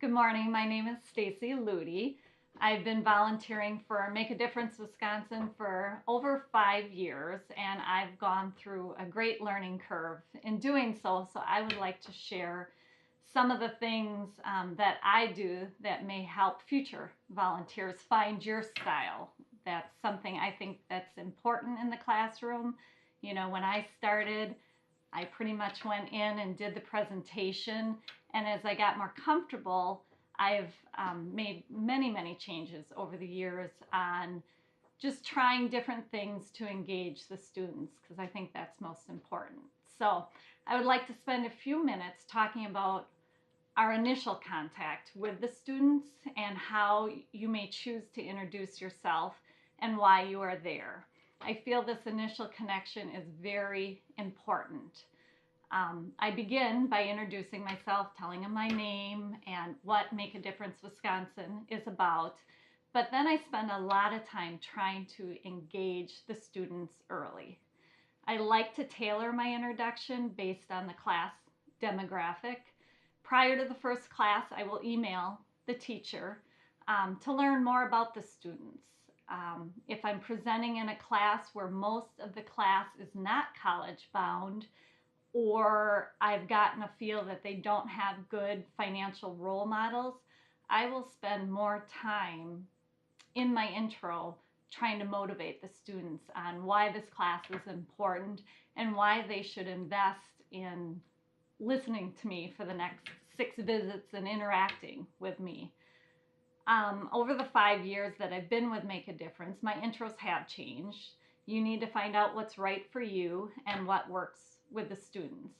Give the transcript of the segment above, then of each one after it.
Good morning. My name is Stacy Leuty. I've been volunteering for Make a Difference Wisconsin for over 5 years, and I've gone through a great learning curve in doing so. So I would like to share some of the things that I do that may help future volunteers find your style. That's something I think that's important in the classroom. You know, when I started, I pretty much went in and did the presentation, and as I got more comfortable, I've made many changes over the years on just trying different things to engage the students, because I think that's most important. So I would like to spend a few minutes talking about our initial contact with the students and how you may choose to introduce yourself and why you are there. I feel this initial connection is very important. I begin by introducing myself, telling them my name and what Make a Difference Wisconsin is about. But then I spend a lot of time trying to engage the students early. I like to tailor my introduction based on the class demographic. Prior to the first class, I will email the teacher to learn more about the students. If I'm presenting in a class where most of the class is not college bound, or I've gotten a feel that they don't have good financial role models, I will spend more time in my intro trying to motivate the students on why this class is important and why they should invest in listening to me for the next 6 visits and interacting with me. Over the 5 years that I've been with Make a Difference, my intros have changed. You need to find out what's right for you and what works with the students.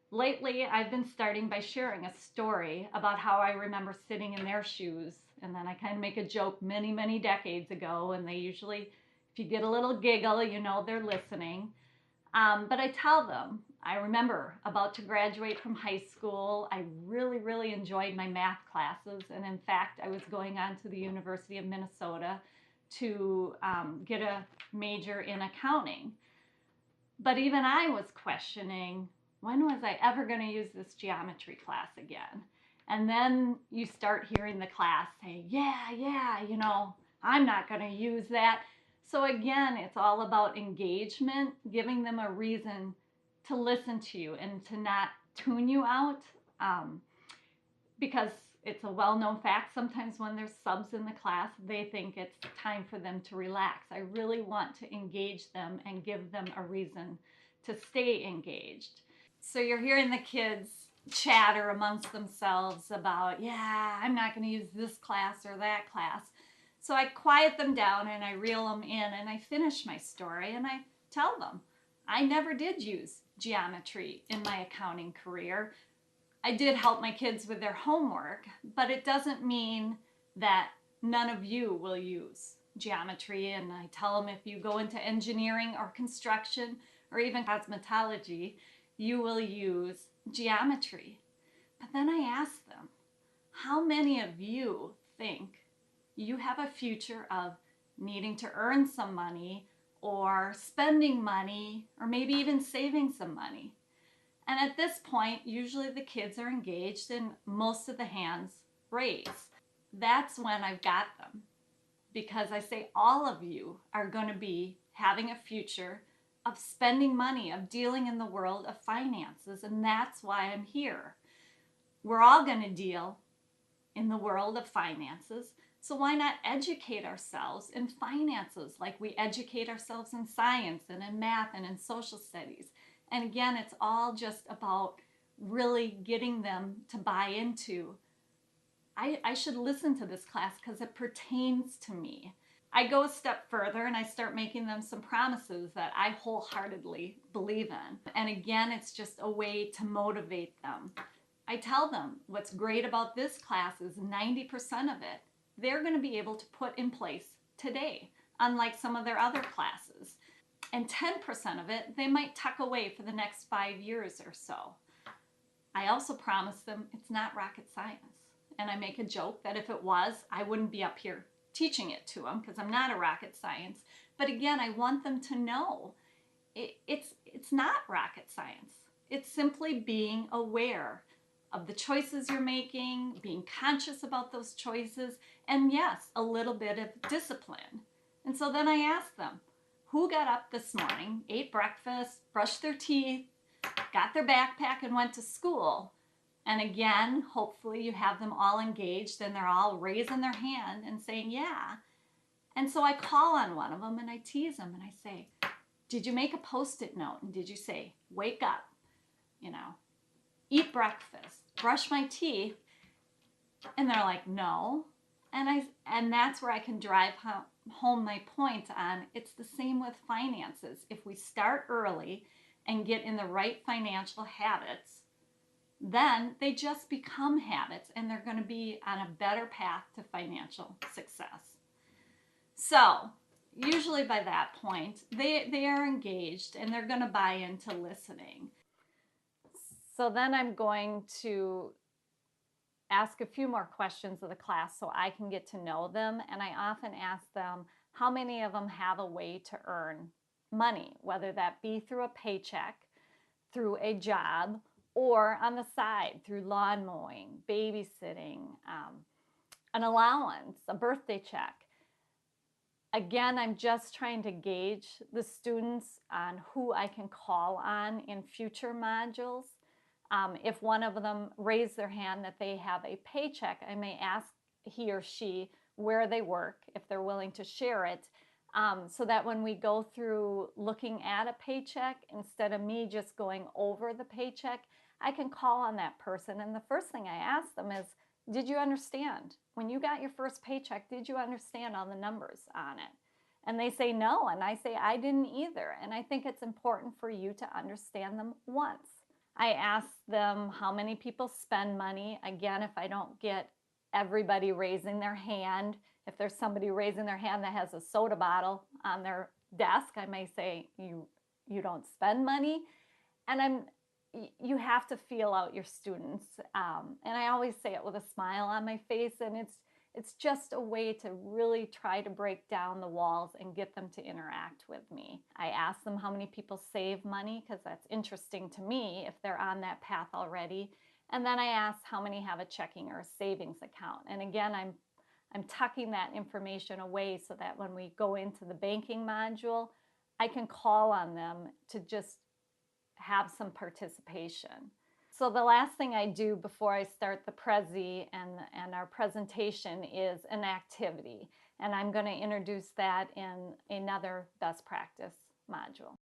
Lately, I've been starting by sharing a story about how I remember sitting in their shoes, and then I kind of make a joke many decades ago, and they usually, if you get a little giggle, you know they're listening. But I tell them, I remember about to graduate from high school. I really enjoyed my math classes, and in fact, I was going on to the University of Minnesota to get a major in accounting. But even I was questioning, when was I ever going to use this geometry class again? And then you start hearing the class say, yeah, you know, I'm not going to use that. So again, it's all about engagement, giving them a reason to listen to you and to not tune you out, because it's a well-known fact, sometimes when there's subs in the class, they think it's time for them to relax. I really want to engage them and give them a reason to stay engaged. So you're hearing the kids chatter amongst themselves about, yeah, I'm not going to use this class or that class. So I quiet them down and I reel them in and I finish my story and I tell them, I never did use geometry in my accounting career. I did help my kids with their homework, but it doesn't mean that none of you will use geometry. And I tell them, if you go into engineering or construction or even cosmetology, you will use geometry. But then I ask them, how many of you think you have a future of needing to earn some money or spending money or maybe even saving some money? And at this point, usually the kids are engaged and most of the hands raise. That's when I've got them, because I say all of you are going to be having a future of spending money, of dealing in the world of finances, and that's why I'm here. We're all going to deal in the world of finances, so why not educate ourselves in finances like we educate ourselves in science and in math and in social studies? And again, it's all just about really getting them to buy into, I should listen to this class because it pertains to me. I go a step further and I start making them some promises that I wholeheartedly believe in. And again, it's just a way to motivate them. I tell them what's great about this class is 90% of it they're going to be able to put in place today, unlike some of their other classes. And 10% of it they might tuck away for the next 5 years or so. I also promise them it's not rocket science. And I make a joke that if it was, I wouldn't be up here teaching it to them because I'm not a rocket science. But again, I want them to know it's not rocket science. It's simply being aware of the choices you're making, being conscious about those choices, and yes, a little bit of discipline. And so then I asked them, who got up this morning, ate breakfast, brushed their teeth, got their backpack, and went to school? And again, hopefully you have them all engaged and they're all raising their hand and saying, yeah. And so I call on one of them and I tease them and I say, did you make a Post-it note? And did you say, wake up, eat breakfast, brush my teeth? And they're like, no. And that's where I can drive home my point on it's the same with finances. If we start early and get in the right financial habits, then they just become habits and they're going to be on a better path to financial success. So usually by that point, they are engaged and they're going to buy into listening. So then I'm going to ask a few more questions of the class so I can get to know them. And I often ask them how many of them have a way to earn money, whether that be through a paycheck, through a job, or on the side through lawn mowing, babysitting, an allowance, a birthday check. Again, I'm just trying to gauge the students on who I can call on in future modules. If one of them raised their hand that they have a paycheck, I may ask he or she where they work, if they're willing to share it, so that when we go through looking at a paycheck, instead of me just going over the paycheck, I can call on that person. And the first thing I ask them is, did you understand? When you got your first paycheck, did you understand all the numbers on it? And they say no, and I say I didn't either. And I think it's important for you to understand them once. I ask them how many people spend money. Again, if I don't get everybody raising their hand, if there's somebody raising their hand that has a soda bottle on their desk, I may say, you don't spend money. And you have to feel out your students. And I always say it with a smile on my face, and it's just a way to really try to break down the walls and get them to interact with me. I ask them how many people save money, because that's interesting to me if they're on that path already. And then I ask how many have a checking or a savings account. And again, I'm tucking that information away so that when we go into the banking module, I can call on them to just have some participation. So the last thing I do before I start the Prezi and our presentation is an activity. And I'm going to introduce that in another best practice module.